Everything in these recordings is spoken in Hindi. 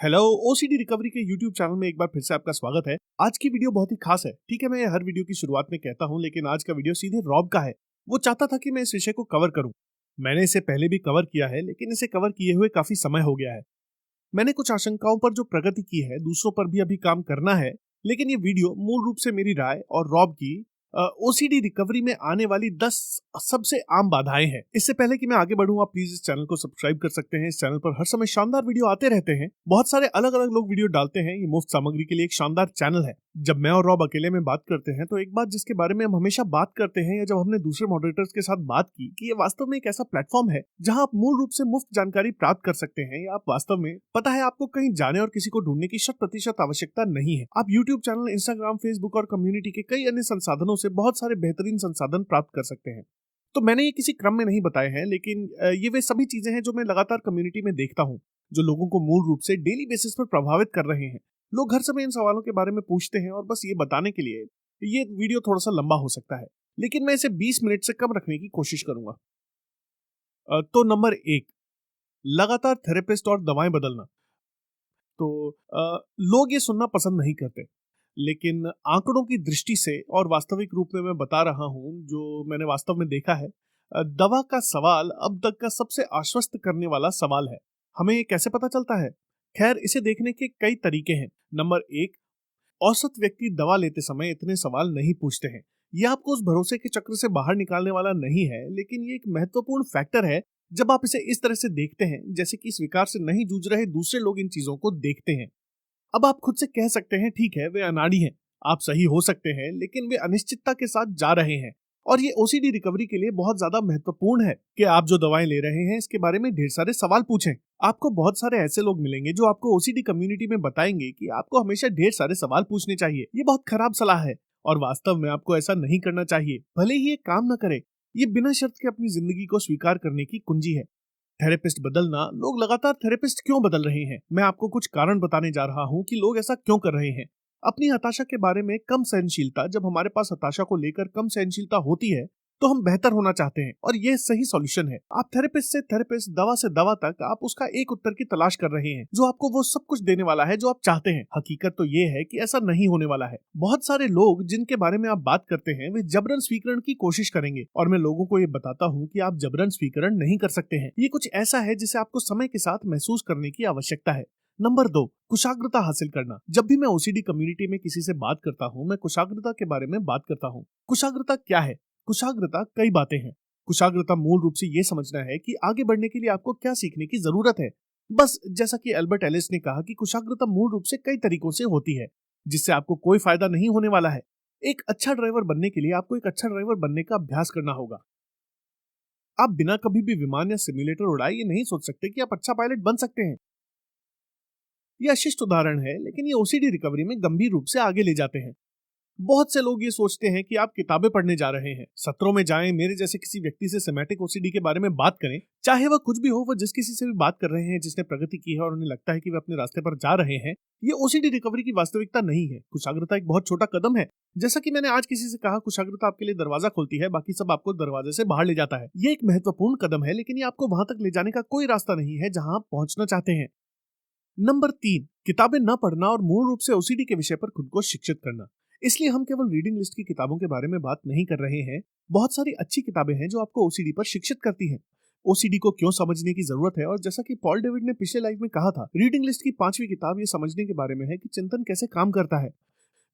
हेलो, ओसीडी रिकवरी के यूट्यूब चैनल में एक बार फिर से आपका स्वागत है। आज की वीडियो बहुत ही खास है। ठीक है, मैं हर वीडियो की शुरुआत में कहता हूं, लेकिन आज का वीडियो सीधे रॉब का है। वो चाहता था कि मैं इस विषय को कवर करूं। मैंने इसे पहले भी कवर किया है, लेकिन इसे कवर किए हुए काफी समय हो गया है। मैंने कुछ आशंकाओं पर जो प्रगति की है, दूसरों पर भी अभी काम करना है। लेकिन ये वीडियो मूल रूप से मेरी राय और रॉब की ओसीडी रिकवरी में आने वाली 10 सबसे आम बाधाएं हैं। इससे पहले कि मैं आगे बढ़ूं, आप प्लीज इस चैनल को सब्सक्राइब कर सकते हैं। इस चैनल पर हर समय शानदार वीडियो आते रहते हैं। बहुत सारे अलग अलग लोग वीडियो डालते हैं। ये मुफ्त सामग्री के लिए एक शानदार चैनल है। जब मैं और रॉब अकेले में बात करते हैं, तो एक बात जिसके बारे में हम हमेशा बात करते हैं, या जब हमने दूसरे मॉडरेटर्स के साथ बात की, कि ये वास्तव में एक ऐसा प्लेटफॉर्म है जहां आप मूल रूप से मुफ्त जानकारी प्राप्त कर सकते हैं, या आप वास्तव में पता है आपको कहीं जाने और किसी को ढूंढने की 100% आवश्यकता नहीं है। आप यूट्यूब चैनल, इंस्टाग्राम, फेसबुक और कम्युनिटी के कई अन्य संसाधनों से बहुत सारे बेहतरीन संसाधन प्राप्त कर सकते हैं। तो मैंने ये किसी क्रम में नहीं बताए हैं, लेकिन ये वे सभी चीजें हैं जो मैं लगातार कम्युनिटी में देखता हूँ, जो लोगों को मूल रूप से डेली बेसिस पर प्रभावित कर रहे हैं। लोग हर समय इन सवालों के बारे में पूछते हैं, और बस ये बताने के लिए ये वीडियो थोड़ा सा लंबा हो सकता है, लेकिन मैं इसे 20 मिनट से कम रखने की कोशिश करूंगा। तो नंबर 1, लगातार थेरेपिस्ट और दवाएं बदलना। तो लोग ये सुनना पसंद नहीं करते, लेकिन आंकड़ों की दृष्टि से और वास्तविक रूप में मैं बता रहा हूं जो मैंने वास्तव में देखा है। दवा का सवाल अब तक का सबसे आश्वस्त करने वाला सवाल है। हमें ये कैसे पता चलता है? खैर, इसे देखने के कई तरीके हैं। नंबर 1, औसत व्यक्ति दवा लेते समय इतने सवाल नहीं पूछते हैं। यह आपको उस भरोसे के चक्र से बाहर निकालने वाला नहीं है, लेकिन ये एक महत्वपूर्ण फैक्टर है जब आप इसे इस तरह से देखते हैं, जैसे कि स्वीकार से नहीं जूझ रहे दूसरे लोग इन चीजों को देखते हैं। अब आप खुद से कह सकते हैं, ठीक है, वे अनाड़ी हैं। आप सही हो सकते हैं, लेकिन वे अनिश्चितता के साथ जा रहे हैं। और ये ओसीडी रिकवरी के लिए बहुत ज्यादा महत्वपूर्ण है कि आप जो दवाएं ले रहे हैं, इसके बारे में ढेर सारे सवाल पूछें। आपको बहुत सारे ऐसे लोग मिलेंगे जो आपको ओसीडी कम्युनिटी में बताएंगे कि आपको हमेशा ढेर सारे सवाल पूछने चाहिए। ये बहुत खराब सलाह है, और वास्तव में आपको ऐसा नहीं करना चाहिए, भले ही ये काम न करे। ये बिना शर्त के अपनी जिंदगी को स्वीकार करने की कुंजी है। थेरेपिस्ट बदलना, लोग लगातार थेरेपिस्ट क्यों बदल रहे हैं? मैं आपको कुछ कारण बताने जा रहा हूं कि लोग ऐसा क्यों कर रहे हैं। अपनी हताशा के बारे में कम सहनशीलता। जब हमारे पास हताशा को लेकर कम सहनशीलता होती है, तो हम बेहतर होना चाहते हैं, और यह सही सॉल्यूशन है। आप थेरेपिस्ट से थेरेपिस्ट, दवा से दवा तक, आप उसका एक उत्तर की तलाश कर रहे हैं जो आपको वो सब कुछ देने वाला है जो आप चाहते हैं। हकीकत तो ये है कि ऐसा नहीं होने वाला है। बहुत सारे लोग जिनके बारे में आप बात करते हैं, वे जबरन स्वीकरण की कोशिश करेंगे, और मैं लोगों को ये बताता हूँ कि आप जबरन स्वीकरण नहीं कर सकते हैं। ये कुछ ऐसा है जिसे आपको समय के साथ महसूस करने की आवश्यकता है। नंबर 2, कुशाग्रता हासिल करना। जब भी मैं ओसीडी कम्युनिटी में किसी से बात करता हूँ, मैं कुशाग्रता के बारे में बात करता हूँ। कुशाग्रता क्या है? कुशाग्रता कई बातें हैं। कुशाग्रता मूल रूप से ये समझना है कि आगे बढ़ने के लिए आपको क्या सीखने की जरूरत है। बस जैसा कि एल्बर्ट एलिस ने कहा कि कुशाग्रता मूल रूप से कई तरीकों से होती है, जिससे आपको कोई फायदा नहीं होने वाला है। एक अच्छा ड्राइवर बनने के लिए आपको एक अच्छा ड्राइवर बनने का अभ्यास करना होगा। आप बिना कभी भी विमान या सिमुलेटर उड़ाए ये नहीं सोच सकते कि आप अच्छा पायलट बन सकते हैं। यह अशिष्ट उदाहरण है, लेकिन ये ओसीडी रिकवरी में गंभीर रूप से आगे ले जाते हैं। बहुत से लोग ये सोचते हैं कि आप किताबें पढ़ने जा रहे हैं, सत्रों में जाएं, मेरे जैसे किसी व्यक्ति से सेमेटिक ओसीडी के बारे में बात करें, चाहे वह कुछ भी हो। वह जिस किसी से भी बात कर रहे हैं जिसने प्रगति की है और उन्हें लगता है कि वे अपने रास्ते पर जा रहे हैं, ये ओसीडी रिकवरी की वास्तविकता नहीं है। कुशाग्रता एक बहुत छोटा कदम है। जैसा कि मैंने आज किसी से कहा, कुशाग्रता आपके लिए दरवाजा खोलती है, बाकी सब आपको दरवाजे से बाहर ले जाता है। ये एक महत्वपूर्ण कदम है, लेकिन ये आपको वहां तक ले जाने का कोई रास्ता नहीं है जहां आप पहुंचना चाहते हैं। नंबर 3, किताबें न पढ़ना और मूल रूप से ओसीडी के विषय पर खुद को शिक्षित करना। इसलिए हम केवल रीडिंग लिस्ट की किताबों के बारे में बात नहीं कर रहे हैं। बहुत सारी अच्छी किताबें हैं जो आपको ओसीडी पर शिक्षित करती हैं। ओसीडी को क्यों समझने की जरूरत है, और जैसा कि पॉल डेविड ने पिछले लाइव में कहा था, रीडिंग लिस्ट की 5वीं किताब ये समझने के बारे में है कि चिंतन कैसे काम करता है।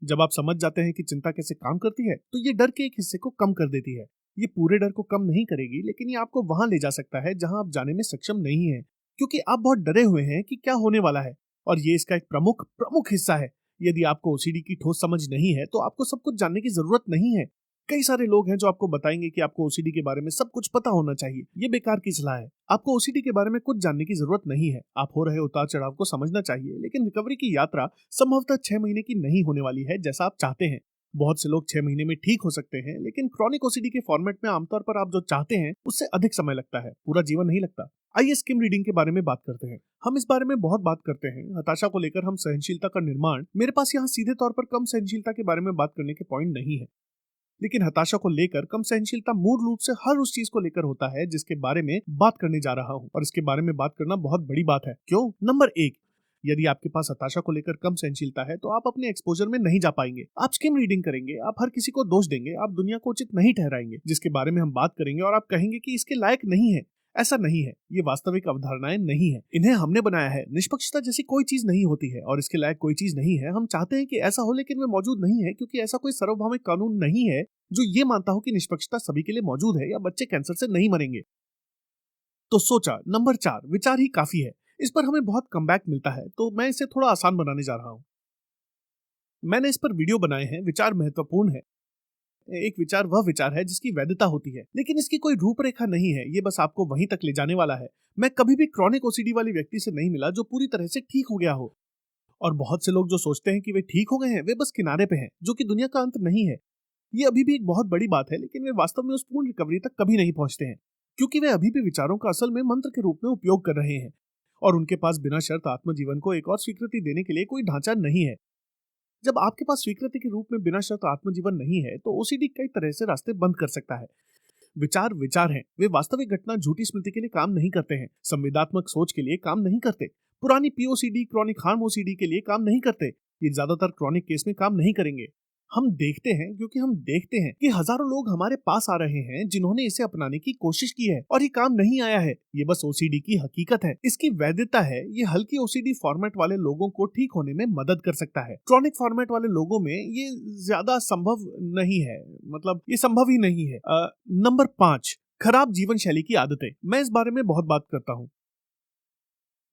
जब आप समझ जाते हैं कि चिंता कैसे काम करती है, तो ये डर के एक हिस्से को कम कर देती है। ये पूरे डर को कम नहीं करेगी, लेकिन ये आपको वहां ले जा सकता है जहां आप जाने में सक्षम नहीं है, क्योंकि आप बहुत डरे हुए हैं कि क्या होने वाला है। और ये इसका एक प्रमुख प्रमुख हिस्सा है। यदि आपको ओसीडी की ठोस समझ नहीं है, तो आपको सब कुछ जानने की जरूरत नहीं है। कई सारे लोग हैं जो आपको बताएंगे कि आपको ओसीडी के बारे में सब कुछ पता होना चाहिए। ये बेकार की सलाह है। आपको ओसीडी के बारे में कुछ जानने की जरूरत नहीं है। आप हो रहे उतार चढ़ाव को समझना चाहिए, लेकिन रिकवरी की यात्रा संभवतः 6 महीने की नहीं होने वाली है जैसा आप चाहते हैं। बहुत से लोग 6 महीने में ठीक हो सकते हैं, लेकिन क्रॉनिक ओसीडी के फॉर्मेट में आमतौर पर आप जो चाहते हैं उससे अधिक समय लगता है, पूरा जीवन नहीं लगता। आइए स्किम रीडिंग के बारे में बात करते हैं। हम इस बारे में बहुत बात करते हैं, हताशा को लेकर हम सहनशीलता का निर्माण। मेरे पास यहाँ सीधे तौर पर कम सहनशीलता के बारे में बात करने के पॉइंट नहीं है, लेकिन हताशा को लेकर कम सहनशीलता मूल रूप से हर उस चीज को लेकर होता है जिसके बारे में बात करने जा रहा हूँ, और इसके बारे में बात करना बहुत बड़ी बात है। क्यों? नंबर 1, यदि आपके पास हताशा को लेकर कम सहनशीलता है तो आप अपने एक्सपोजर में नहीं जा पाएंगे। आप स्किम रीडिंग करेंगे, आप हर किसी को दोष देंगे, आप दुनिया को उचित नहीं ठहराएंगे जिसके बारे में हम बात करेंगे, और आप कहेंगे कि इसके लायक नहीं है। ऐसा नहीं है, ये वास्तविक अवधारणाएं नहीं है, इन्हें हमने बनाया है। निष्पक्षता जैसी कोई चीज नहीं होती है और इसके लायक कोई चीज नहीं है। हम चाहते हैं कि ऐसा हो, लेकिन वे मौजूद नहीं है, क्योंकि ऐसा कोई सार्वभौमिक कानून नहीं है जो ये मानता हो कि निष्पक्षता सभी के लिए मौजूद है या बच्चे कैंसर से नहीं मरेंगे। तो सोचा, नंबर 4, विचार ही काफी है। इस पर हमें बहुत कमबैक मिलता है, तो मैं इसे थोड़ा आसान बनाने जा रहा हूं। मैंने इस पर वीडियो बनाए हैं। विचार महत्वपूर्ण है। एक विचार वह विचार है जिसकी वैधता होती है, लेकिन इसकी कोई रूपरेखा नहीं है। ये बस आपको वहीं तक ले जाने वाला है। मैं कभी भी क्रॉनिक ओसीडी वाली व्यक्ति से नहीं मिला जो पूरी तरह से ठीक हो गया हो, और बहुत से लोग जो सोचते हैं कि वे ठीक हो गए हैं, वे बस किनारे पे हैं, जो कि दुनिया का अंत नहीं है। ये अभी भी एक बहुत बड़ी बात है, लेकिन वे वास्तव में उस पूर्ण रिकवरी तक कभी नहीं पहुंचते हैं, क्योंकि वे अभी भी विचारों का असल में मंत्र के रूप में उपयोग कर रहे हैं, और उनके पास बिना शर्त आत्मजीवन को एक और स्वीकृति देने के लिए कोई ढांचा नहीं है। जब आपके पास स्वीकृति के रूप में बिना शर्त आत्मजीवन नहीं है, तो ओसीडी कई तरह से रास्ते बंद कर सकता है। विचार विचार हैं, वे वास्तविक घटना झूठी स्मृति के लिए काम नहीं करते हैं, संवेदात्मक सोच के लिए काम नहीं करते, पुरानी पीओसीडी क्रॉनिक हार्म ओसीडी के लिए काम नहीं करते। ये ज्यादातर क्रॉनिक केस में काम नहीं करेंगे। हम देखते हैं, क्योंकि हम देखते हैं कि हजारों लोग हमारे पास आ रहे हैं जिन्होंने इसे अपनाने की कोशिश की है और ये काम नहीं आया है। ये बस ओसीडी की हकीकत है, इसकी वैधता है। ये हल्की ओसीडी फॉर्मेट वाले लोगों को ठीक होने में मदद कर सकता है। क्रॉनिक फॉर्मेट वाले लोगों में ये ज्यादा संभव नहीं है, मतलब ये संभव ही नहीं है। नंबर 5, खराब जीवन शैली की आदतें। मैं इस बारे में बहुत बात करता हूँ।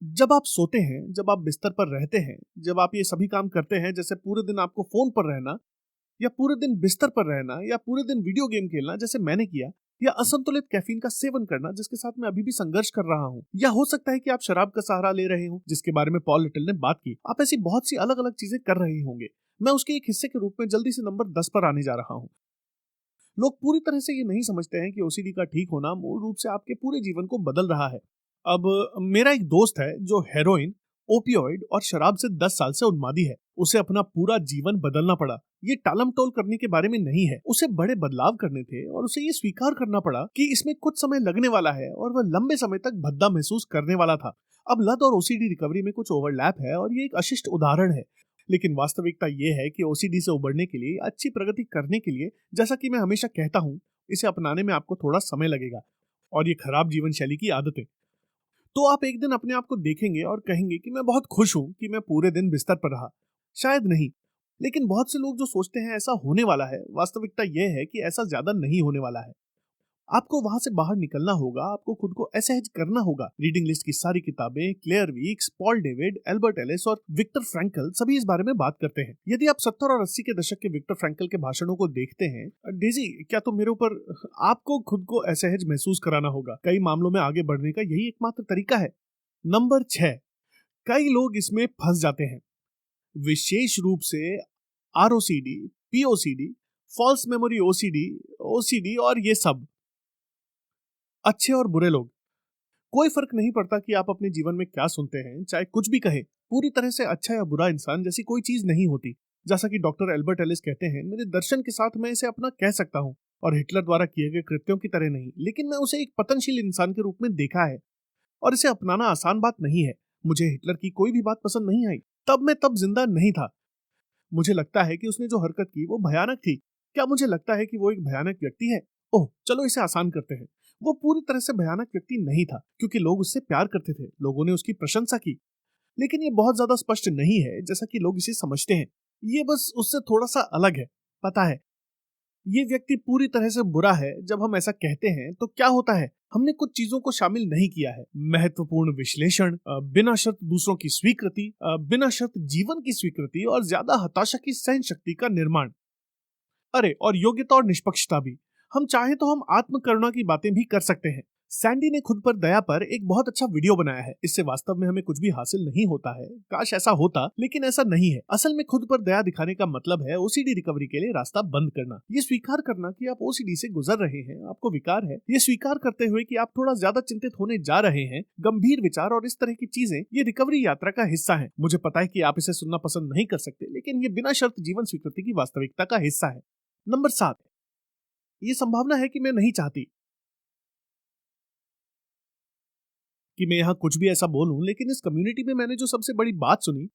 जब आप सोते हैं, जब आप बिस्तर पर रहते हैं, जब आप ये सभी काम करते हैं, जैसे पूरे दिन आपको फोन पर रहना, या पूरे दिन बिस्तर पर रहना, या पूरे दिन वीडियो गेम खेलना जैसे मैंने किया, या असंतुलित कैफीन का सेवन करना जिसके साथ मैं अभी भी संघर्ष कर रहा हूँ, या हो सकता है कि आप शराब का सहारा ले रहे हो जिसके बारे में पॉल लिटिल ने बात की। आप ऐसी बहुत सी अलग अलग चीजें कर रहे होंगे। मैं उसके एक हिस्से के रूप में जल्दी से नंबर 10 पर आने जा रहा हूँ। लोग पूरी तरह से ये नहीं समझते हैं कि ओसीडी का ठीक होना मूल रूप से आपके पूरे जीवन को बदल रहा है। अब मेरा एक दोस्त है जो हेरोइन, ओपियोइड और शराब से 10 साल से उन्मादी है। उसे अपना पूरा जीवन बदलना पड़ा। ये टालम टोल करने के बारे में नहीं है, उसे बड़े बदलाव करने थे, और उसे ये स्वीकार करना पड़ा कि इसमें कुछ समय लगने वाला है और वह लंबे समय तक भद्दा महसूस करने वाला था। अब लत और ओसीडी रिकवरी में कुछ ओवरलैप है और ये एक अशिष्ट उदाहरण है, लेकिन वास्तविकता ये है कि ओसीडी से उबरने के लिए, अच्छी प्रगति करने के लिए, जैसा कि मैं हमेशा कहता हूँ, इसे अपनाने में आपको थोड़ा समय लगेगा। और ये खराब जीवन शैली की आदतें, तो आप एक दिन अपने आप को देखेंगे और कहेंगे कि मैं बहुत खुश हूं कि मैं पूरे दिन बिस्तर पर रहा। शायद नहीं, लेकिन बहुत से लोग जो सोचते हैं ऐसा होने वाला है, वास्तविकता यह है कि ऐसा ज्यादा नहीं होने वाला है। आपको वहां से बाहर निकलना होगा, आपको खुद को असहज करना होगा। रीडिंग लिस्ट की सारी किताबें, Claire Weekes, Paul David, Albert Ellis और विक्टर फ्रैंकल सभी इस बारे में बात करते हैं। यदि आप 70 और 80 के दशक के विक्टर फ्रैंकल के भाषणों को देखते हैं, डेजी क्या तुम मेरे ऊपर, आपको खुद को असहज महसूस कराना होगा। कई मामलों में आगे बढ़ने का यही एकमात्र तरीका है। नंबर 6, कई लोग इसमें फंस जाते हैं, विशेष रूप से ROCD, POCD, false memory OCD, OCD और ये सब। अच्छे और बुरे लोग, कोई फर्क नहीं पड़ता कि आप अपने जीवन में क्या सुनते हैं, चाहे कुछ भी कहे। पूरी तरह से अच्छा या बुरा इंसान जैसी कोई चीज नहीं होती। जैसा कि डॉक्टर एल्बर्ट एलिस कहते हैं, मेरे दर्शन के साथ मैं इसे अपना कह सकता हूँ, और हिटलर द्वारा किए गए कृत्यों की तरह नहीं, लेकिन मैं उसे एक पतनशील इंसान के रूप में देखा है, और इसे अपनाना आसान बात नहीं है। मुझे हिटलर की कोई भी बात पसंद नहीं आई, तब मैं तब जिंदा नहीं था। मुझे लगता है कि उसने जो हरकत की वो भयानक थी। क्या मुझे लगता है कि वो एक भयानक व्यक्ति है? ओह चलो इसे आसान करते हैं। वो पूरी तरह से भयानक व्यक्ति नहीं था, क्योंकि लोग उससे प्यार करते थे, लोगों ने उसकी प्रशंसा की। लेकिन ये बहुत ज्यादा स्पष्ट नहीं है जैसा कि लोग इसे समझते हैं। ये बस उससे थोड़ा सा अलग है। पता है, ये व्यक्ति पूरी तरह से बुरा है। जब हम ऐसा कहते हैं तो क्या होता है? हमने कुछ चीजों को शामिल नहीं किया है। महत्वपूर्ण विश्लेषण, बिना शर्त दूसरों की स्वीकृति, बिना शर्त जीवन की स्वीकृति, और ज्यादा हताशा की सहन शक्ति का निर्माण। अरे और योग्यता और निष्पक्षता भी। हम चाहे तो हम आत्मकरुणा की बातें भी कर सकते हैं। सैंडी ने खुद पर दया पर एक बहुत अच्छा वीडियो बनाया है। इससे वास्तव में हमें कुछ भी हासिल नहीं होता है, काश ऐसा होता, लेकिन ऐसा नहीं है। असल में खुद पर दया दिखाने का मतलब है ओसीडी रिकवरी के लिए रास्ता बंद करना। ये स्वीकार करना कि आप ओसीडी से गुजर रहे हैं, आपको विकार है। ये स्वीकार करते हुए कि आप थोड़ा ज्यादा चिंतित होने जा रहे हैं, गंभीर विचार और इस तरह की चीजें, ये रिकवरी यात्रा का हिस्सा है। मुझे पता है कि आप इसे सुनना पसंद नहीं कर सकते, लेकिन ये बिना शर्त जीवन स्वीकृति की वास्तविकता का हिस्सा है। नंबर 7, ये संभावना है कि मैं नहीं चाहती। कि मैं यहाँ कुछ भी ऐसा बोलूं, लेकिन इस कम्युनिटी में मैंने जो सबसे बड़ी बात सुनी,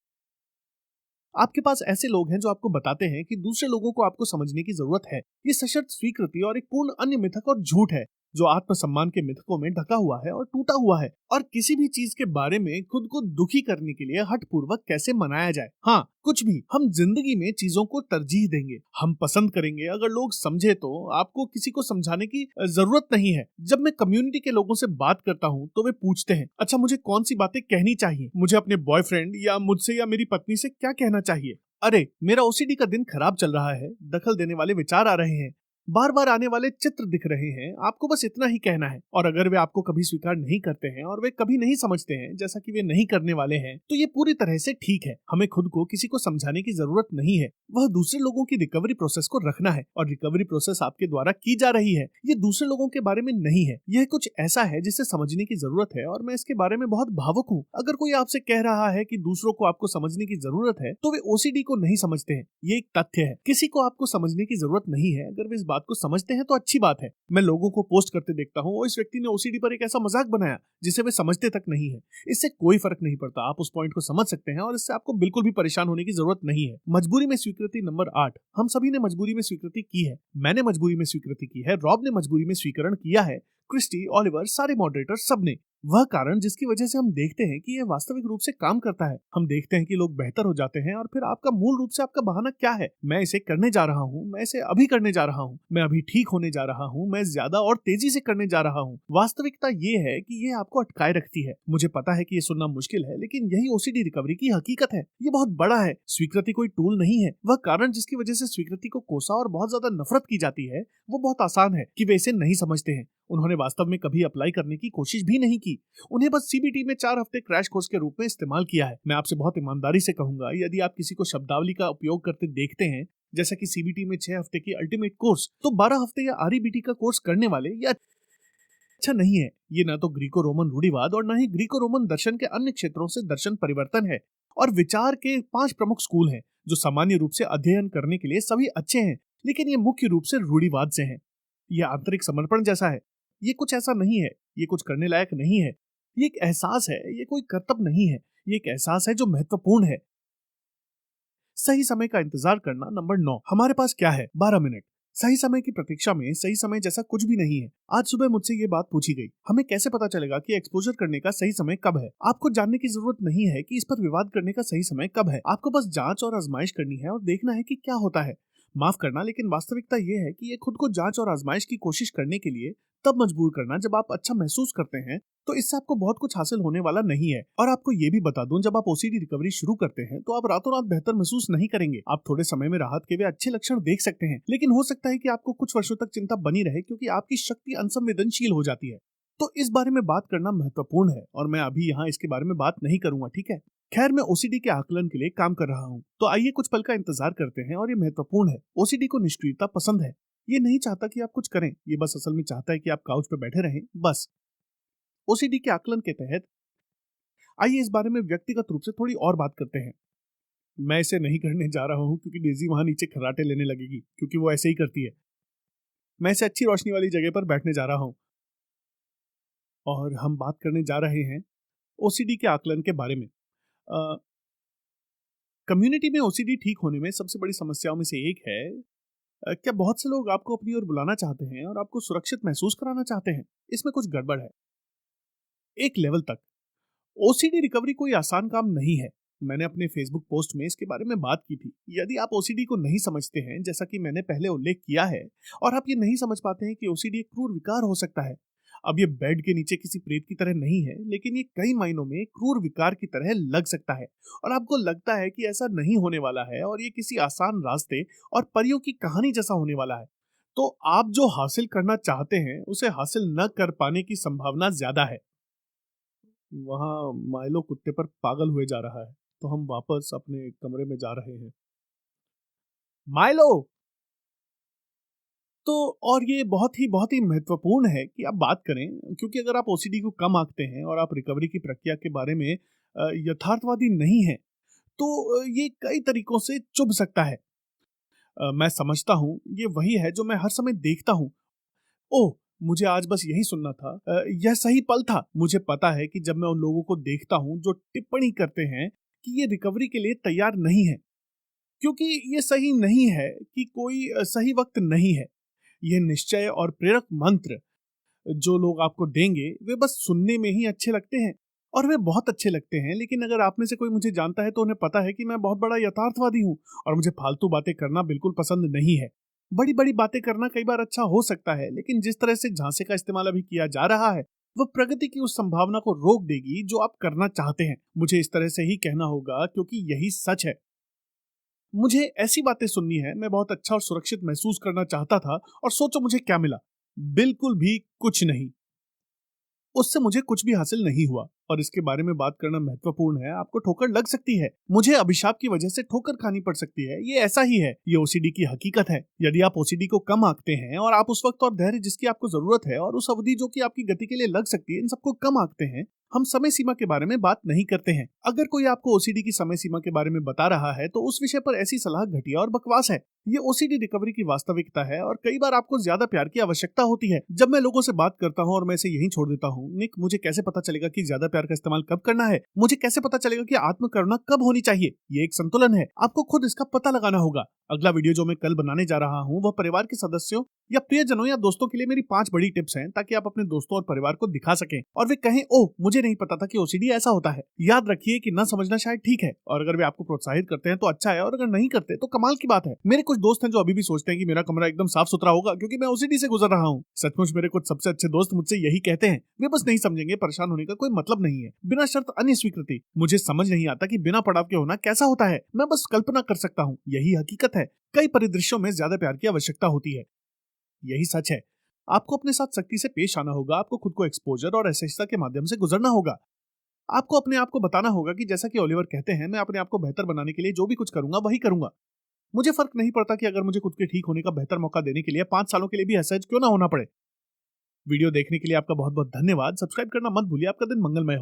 आपके पास ऐसे लोग हैं जो आपको बताते हैं कि दूसरे लोगों को आपको समझने की जरूरत है। ये सशर्त स्वीकृति और एक पूर्ण अन्य मिथक और झूठ है जो आत्मसम्मान के मिथकों में ढका हुआ है और टूटा हुआ है। और किसी भी चीज के बारे में खुद को दुखी करने के लिए हठपूर्वक कैसे मनाया जाए। हाँ, कुछ भी, हम जिंदगी में चीजों को तरजीह देंगे, हम पसंद करेंगे अगर लोग समझे, तो आपको किसी को समझाने की जरूरत नहीं है। जब मैं कम्युनिटी के लोगों से बात करता हूँ तो वे पूछते हैं, अच्छा मुझे कौन सी बातें कहनी चाहिए, मुझे अपने बॉयफ्रेंड या मुझसे या मेरी पत्नी से क्या कहना चाहिए। अरे मेरा ओसीडी का दिन खराब चल रहा है, दखल देने वाले विचार आ रहे हैं, बार बार आने वाले चित्र दिख रहे हैं, आपको बस इतना ही कहना है। और अगर वे आपको कभी स्वीकार नहीं करते हैं और वे कभी नहीं समझते हैं, जैसा कि वे नहीं करने वाले हैं, तो ये पूरी तरह से ठीक है। हमें खुद को किसी को समझाने की जरूरत नहीं है। वह दूसरे लोगों की रिकवरी प्रोसेस को रखना है और रिकवरी प्रोसेस आपके द्वारा की जा रही है, ये दूसरे लोगों के बारे में नहीं है। यह कुछ ऐसा है जिसे समझने की जरूरत है और मैं इसके बारे में बहुत भावुक हूँ। अगर कोई आपसे कह रहा है कि दूसरों को आपको समझने की जरूरत है, तो वे ओसीडी को नहीं समझते हैं। ये एक तथ्य है। किसी को आपको समझने की जरूरत नहीं है। अगर वे इस बात को समझते हैं तो अच्छी बात है। मैं लोगों को पोस्ट करते देखता हूँ, इस व्यक्ति ने ओसीडी पर एक ऐसा मजाक बनाया जिसे वे समझते तक नहीं है। इससे कोई फर्क नहीं पड़ता, आप उस पॉइंट को समझ सकते हैं और इससे आपको बिल्कुल भी परेशान होने की जरूरत नहीं है। मजबूरी में स्वीकृति नंबर 8। हम सभी ने मजबूरी में स्वीकृति की है। मैंने मजबूरी में स्वीकृति की है, रॉब ने मजबूरी में स्वीकरण किया है, क्रिस्टी, ऑलिवर, सारे मॉडरेटर, सबने। वह कारण जिसकी वजह से हम देखते हैं कि यह वास्तविक रूप से काम करता है। हम देखते हैं कि लोग बेहतर हो जाते हैं और फिर आपका मूल रूप से आपका बहाना क्या है? मैं इसे करने जा रहा हूँ, मैं इसे अभी करने जा रहा हूँ, मैं अभी ठीक होने जा रहा हूँ, मैं ज्यादा और तेजी से करने जा रहा हूँ। वास्तविकता ये है कि ये आपको अटकाए रखती है। मुझे पता है कि ये सुनना मुश्किल है, लेकिन यही ओसीडी रिकवरी की हकीकत है। ये बहुत बड़ा है। स्वीकृति कोई टूल नहीं है। वह कारण जिसकी वजह से स्वीकृति को कोसा और बहुत ज्यादा नफरत की जाती है, वो बहुत आसान है कि वे इसे नहीं समझते हैं। उन्होंने वास्तव में कभी अप्लाई करने की कोशिश भी नहीं की। उन्हें बस सीबीटी में 4 हफ्ते क्रैश कोर्स के रूप में इस्तेमाल किया है। मैं आपसे बहुत ईमानदारी से कहूंगा, यदि आप किसी को शब्दावली का उपयोग करते देखते हैं, जैसा कि सीबीटी में 6 हफ्ते की अल्टीमेट कोर्स, तो 12 हफ्ते या आरईबीटी का कोर्स करने वाले या अच्छा नहीं है। ये ना तो ग्रीको रोमन रूढ़िवाद और ना ही ग्रीको रोमन दर्शन के अन्य क्षेत्रों से दर्शन परिवर्तन है। और विचार के 5 प्रमुख स्कूल हैं जो सामान्य रूप से अध्ययन करने के लिए सभी अच्छे हैं, लेकिन ये मुख्य रूप से रूढ़िवाद से हैं। यह आंतरिक समर्पण जैसा है। ये कुछ ऐसा नहीं है, ये कुछ करने लायक नहीं है। ये एक एहसास है, ये कोई कर्तव्य नहीं है। ये एक एहसास है जो महत्वपूर्ण है। सही समय का इंतजार करना नंबर 9। हमारे पास क्या है? 12 मिनट। सही समय की प्रतीक्षा में सही समय जैसा कुछ भी नहीं है। आज सुबह मुझसे ये बात पूछी गई, हमें कैसे पता चलेगा कि एक्सपोजर करने का सही समय कब है? आपको जानने की जरूरत नहीं है कि इस पर विवाद करने का सही समय कब है। आपको बस जांच और आजमाइश करनी है और देखना है कि क्या होता है। माफ करना, लेकिन वास्तविकता ये है कि ये खुद को जांच और आजमाइश की कोशिश करने के लिए तब मजबूर करना जब आप अच्छा महसूस करते हैं, तो इससे आपको बहुत कुछ हासिल होने वाला नहीं है। और आपको ये भी बता दूं, जब आप ओसीडी रिकवरी शुरू करते हैं तो आप रातों रात बेहतर महसूस नहीं करेंगे। आप थोड़े समय में राहत के वे अच्छे लक्षण देख सकते हैं, लेकिन हो सकता है कि आपको कुछ वर्षों तक चिंता बनी रहे, क्योंकि आपकी शक्ति अनसंवेदनशील हो जाती है। तो इस बारे में बात करना महत्वपूर्ण है और मैं अभी यहाँ इसके बारे में बात नहीं करूंगा, ठीक है? खैर, मैं ओसीडी के आकलन के लिए काम कर रहा हूँ, तो आइए कुछ पल का इंतजार करते हैं। और ये महत्वपूर्ण है। ओसीडी को निष्क्रियता पसंद है। ये नहीं चाहता कि आप कुछ करें, ये बस असल में चाहता है कि आप काउच पर बैठे रहें, बस। ओसीडी के आकलन के तहत आइए इस बारे में व्यक्तिगत रूप से थोड़ी और बात करते हैं। मैं इसे नहीं करने जा रहा हूँ क्योंकि डेजी वहां नीचे खर्राटे लेने लगेगी, क्योंकि वो ऐसे ही करती है। मैं इसे अच्छी रोशनी वाली जगह पर बैठने जा रहा हूँ और हम बात करने जा रहे हैं ओसीडी के आकलन के बारे में। कम्युनिटी में ओसीडी ठीक होने में सबसे बड़ी समस्याओं में से एक है, क्या बहुत से लोग आपको अपनी ओर बुलाना चाहते हैं और आपको सुरक्षित महसूस कराना चाहते हैं। इसमें कुछ गड़बड़ है। एक लेवल तक ओसीडी रिकवरी कोई आसान काम नहीं है। मैंने अपने फेसबुक पोस्ट में इसके बारे में बात की थी। यदि आप ओसीडी को नहीं समझते हैं, जैसा कि मैंने पहले उल्लेख किया है, और आप ये नहीं समझ पाते हैं कि ओसीडी एक क्रूर विकार हो सकता है। अब ये बेड के नीचे किसी प्रेत की तरह नहीं है, लेकिन ये कई मायनों में क्रूर विकार की तरह लग सकता है। और आपको लगता है कि ऐसा नहीं होने वाला है और ये किसी आसान रास्ते और परियों की कहानी जैसा होने वाला है। तो आप जो हासिल करना चाहते हैं उसे हासिल न कर पाने की संभावना ज्यादा है। वहां माइलो कुत्ते पर पागल हुए जा रहा है, तो हम वापस अपने कमरे में जा रहे हैं। माइलो! तो और ये बहुत ही महत्वपूर्ण है कि आप बात करें, क्योंकि अगर आप ओसीडी को कम आंकते हैं और आप रिकवरी की प्रक्रिया के बारे में यथार्थवादी नहीं है, तो ये कई तरीकों से चुभ सकता है। मैं समझता हूँ, ये वही है जो मैं हर समय देखता हूँ। ओह! मुझे आज बस यही सुनना था। यह सही पल था। मुझे पता है कि जब मैं उन लोगों को देखता हूँ जो टिप्पणी करते हैं कि ये रिकवरी के लिए तैयार नहीं है, क्योंकि ये सही नहीं है कि कोई सही वक्त नहीं है। यह निश्चय और प्रेरक मंत्र जो लोग आपको देंगे वे बस सुनने में ही अच्छे लगते हैं, और वे बहुत अच्छे लगते हैं। लेकिन अगर आप में से कोई मुझे जानता है तो उन्हें पता है कि मैं बहुत बड़ा यथार्थवादी हूँ और मुझे फालतू बातें करना बिल्कुल पसंद नहीं है। बड़ी बड़ी बातें करना कई बार अच्छा हो सकता है, लेकिन जिस तरह से झांसे का इस्तेमाल अभी किया जा रहा है वह प्रगति की उस संभावना को रोक देगी जो आप करना चाहते हैं। मुझे इस तरह से ही कहना होगा क्योंकि यही सच है। मुझे ऐसी बातें सुननी है। मैं बहुत अच्छा और सुरक्षित महसूस करना चाहता था, और सोचो मुझे क्या मिला। बिल्कुल भी कुछ नहीं। उससे मुझे कुछ भी हासिल नहीं हुआ, और इसके बारे में बात करना महत्वपूर्ण है। आपको ठोकर लग सकती है, मुझे अभिशाप की वजह से ठोकर खानी पड़ सकती है। ये ऐसा ही है, ये ओसीडी की हकीकत है। यदि आप ओसीडी को कम आंकते हैं और आप उस वक्त और धैर्य जिसकी आपको जरूरत है और उस अवधि जो कि आपकी गति के लिए लग सकती है, इन सबको कम आंकते हैं, हम समय सीमा के बारे में बात नहीं करते हैं। अगर कोई आपको ओसीडी की समय सीमा के बारे में बता रहा है तो उस विषय पर ऐसी सलाह घटिया और बकवास है। ये ओसीडी रिकवरी की वास्तविकता है, और कई बार आपको ज्यादा प्यार की आवश्यकता होती है। जब मैं लोगों से बात करता हूँ और मैं इसे यहीं छोड़ देता हूँ, निक, मुझे कैसे पता चलेगा कि ज्यादा प्यार का इस्तेमाल कब करना है? मुझे कैसे पता चलेगा कि आत्म करुणा कब होनी चाहिए? ये एक संतुलन है, आपको खुद इसका पता लगाना होगा। अगला वीडियो जो मैं कल बनाने जा रहा हूँ वह परिवार के सदस्यों या प्रियजनों या दोस्तों के लिए मेरी 5 बड़ी टिप्स हैं, ताकि आप अपने दोस्तों और परिवार को दिखा सकें और वे कहें, ओह, मुझे नहीं पता था कि ओसीडी ऐसा होता है। याद रखिए कि न समझना शायद ठीक है, और अगर वे आपको प्रोत्साहित करते हैं तो अच्छा है, और अगर नहीं करते तो कमाल की बात है। मेरे कुछ दोस्त हैं जो अभी भी सोचते हैं कि मेरा कमरा एकदम साफ सुथरा होगा क्योंकि मैं ओसीडी से गुजर रहा हूँ। सचमुच मेरे कुछ सबसे अच्छे दोस्त मुझसे यही कहते हैं। वे बस नहीं समझेंगे, परेशान होने का कोई मतलब नहीं है। बिना शर्त अन्य स्वीकृति। मुझे समझ नहीं आता कि बिना पड़ाव के होना कैसा होता है। मैं बस कल्पना कर सकता हूँ। यही हकीकत है। कई परिदृश्यों में ज्यादा प्यार की आवश्यकता होती है। यही सच है। आपको अपने साथ सख्ती से पेश आना होगा। आपको खुद को एक्सपोजर और असहिष्णुता के माध्यम से गुजरना होगा। आपको अपने आप को बताना होगा कि जैसा कि ओलिवर कहते हैं, मैं अपने आप को बेहतर बनाने के लिए जो भी कुछ करूंगा वही करूंगा। मुझे फर्क नहीं पड़ता कि अगर मुझे खुद के ठीक होने का बेहतर मौका देने के लिए 5 सालों के लिए भी असहज क्यों ना होना पड़े। वीडियो देखने के लिए आपका बहुत बहुत धन्यवाद। सब्सक्राइब करना मत भूलिए। आपका दिन मंगलमय हो।